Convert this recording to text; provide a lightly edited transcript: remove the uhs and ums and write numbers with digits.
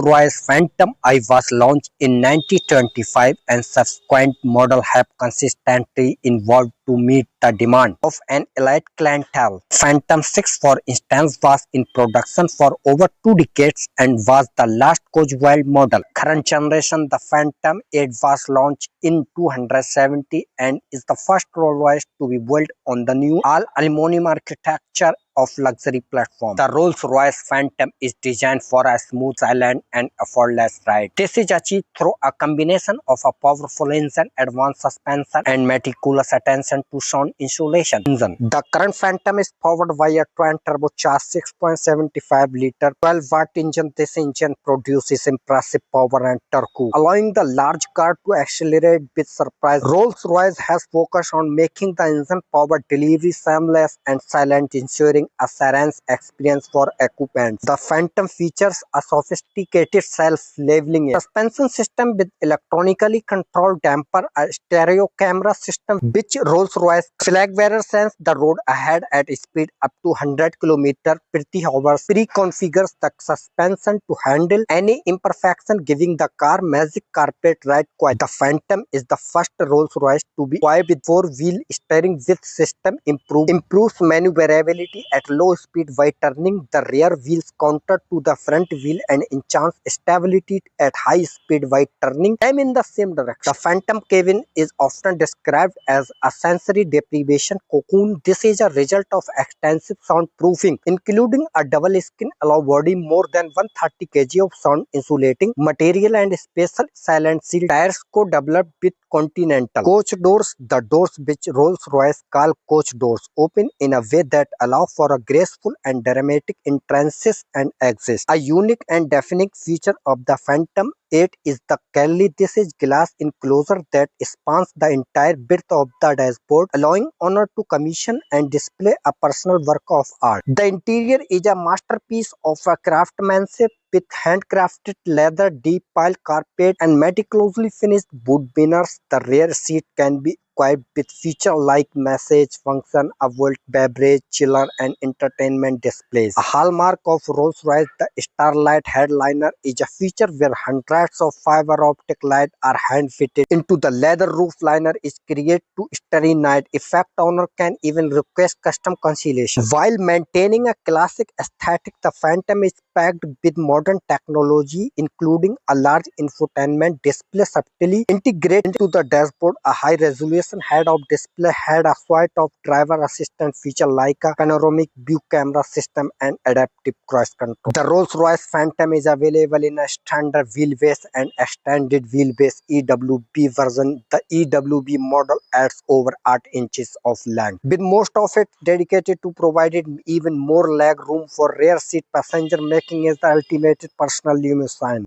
Rolls-Royce Phantom I was launched in 1925 and subsequent models have consistently evolved to meet the demand of an elite clientele. Phantom 6, for instance, was in production for over 2 decades and was the last Cosworth model. Current generation, the Phantom 8 was launched in 270 and is the first Rolls-Royce to be built on the new all-aluminum architecture of luxury platform. The Rolls-Royce Phantom is designed for a smooth, silent and effortless ride. This is achieved through a combination of a powerful engine, advanced suspension and meticulous attention to sound insulation. The current Phantom is powered by a twin turbocharged 6.75-liter 12-watt engine. This engine produces impressive power and torque, allowing the large car to accelerate with surprise. Rolls-Royce has focused on making the engine power delivery seamless and silent, ensuring a serene experience for occupants. The Phantom features a sophisticated self-leveling suspension system with electronically controlled damper, a stereo camera system which Rolls-Royce flag bearer sense the road ahead at speed up to 100 km per hour. Pre-configures the suspension to handle any imperfection, giving the car magic carpet ride quality. The Phantom is the first Rolls-Royce to be equipped with four-wheel steering with system improves maneuverability at low speed by turning the rear wheels counter to the front wheel and enhance stability at high speed by turning them in the same direction. The Phantom cabin is often described as a sensory deprivation cocoon. This is a result of extensive soundproofing, including a double skin alloy body, more than 130 kg of sound insulating material and special silent seal tires co-developed with Continental. Coach doors. The doors, which Rolls-Royce call coach doors, open in a way that allow for a graceful and dramatic entrances and exits. A unique and defining feature of the Phantom 8 is the Kelly. This is glass enclosure that spans the entire width of the dashboard, allowing owner to commission and display a personal work of art. The interior is a masterpiece of a craftsmanship with handcrafted leather, deep pile carpet, and meticulously finished wood bearers. The rear seat can be equipped with features like message function, a volt beverage chiller, and entertainment displays. A hallmark of Rolls-Royce, the Starlight headliner is a feature where hundreds of fiber optic lights are hand-fitted into the leather roof liner is created to starry night effect. Owner can even request custom concealation. While maintaining a classic aesthetic, the Phantom is packed with modern technology, including a large infotainment display subtly integrated into the dashboard. A high-resolution head-up display had a suite of driver assistant features like a panoramic view camera system and adaptive cruise control. The Rolls-Royce Phantom is available in a standard wheelbase and extended wheelbase EWB version. The EWB model adds over 8 inches of length, with most of it dedicated to providing even more leg room for rear seat passenger, making it the ultimate personal limousine.